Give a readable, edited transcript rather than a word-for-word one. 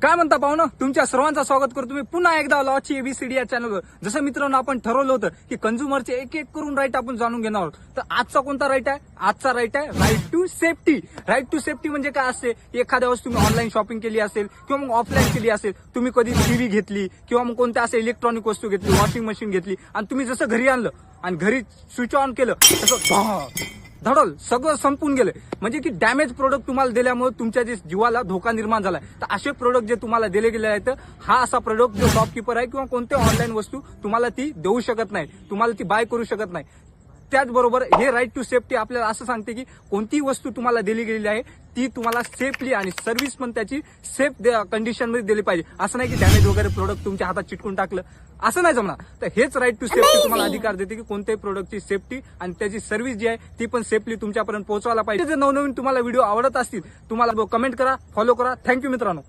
काय म्हणता पाहुणं, तुमच्या सर्वांचं स्वागत करतो मी पुन्हा एकदा लॉची एबीसीडी या चॅनलवर. जसं मित्रांनो आपण ठरवलं होतं की कंझ्युमरचे एक एक करून राईट आपण जाणून घेणार आहोत. तर आजचा कोणता राईट आहे? आजचा राईट आहे right to safety. Right to safety म्हणजे काय असते? एखाद्या वेळेस तुम्ही ऑनलाईन शॉपिंग केली असेल किंवा मग ऑफलाईन केली असेल, तुम्ही कधी टीव्ही घेतली किंवा मग कोणत्या असे इलेक्ट्रॉनिक वस्तू घेतली, वॉशिंग मशीन घेतली आणि तुम्ही जसं घरी आणलं आणि घरी स्विच ऑन केलं तसं धडल सगळं संपून गेले. म्हणजे की डॅमेज प्रोडक्ट तुम्हाला दिल्यामुळे तुमच्या जे जीवाला धोका निर्माण झालाय. तर असे प्रोडक्ट जे तुम्हाला दिले गेले आहेत, हा असा प्रोडक्ट जो शॉपकीपर आहे किंवा कोणते ऑनलाईन वस्तू तुम्हाला ती देऊ शकत नाही, तुम्हाला ती बाय करू शकत नाही. त्याचबरोबर हे राईट टू सेफ्टी आपल्याला असं सांगते की कोणतीही वस्तू तुम्हाला दिली गेलेली आहे ती तुम्हाला सेफली आणि सर्व्हिस पण त्याची सेफ कंडिशन मध्ये दिली पाहिजे. असं नाही की डॅमेज वगैरे प्रोडक्ट तुमच्या हातात चिटकून टाकलं, असं नाही जमणार. तर हेच राईट टू सेफ्टी तुम्हाला अधिकार देते की कोणत्याही प्रोडक्टची सेफ्टी आणि त्याची सर्व्हिस जी आहे ती पण सेफली तुमच्यापर्यंत पोहोचवायला पाहिजे. जर नवनवीन तुम्हाला व्हिडिओ आवडत असतील, तुम्हाला कमेंट करा, फॉलो करा. थँक्यू मित्रांनो.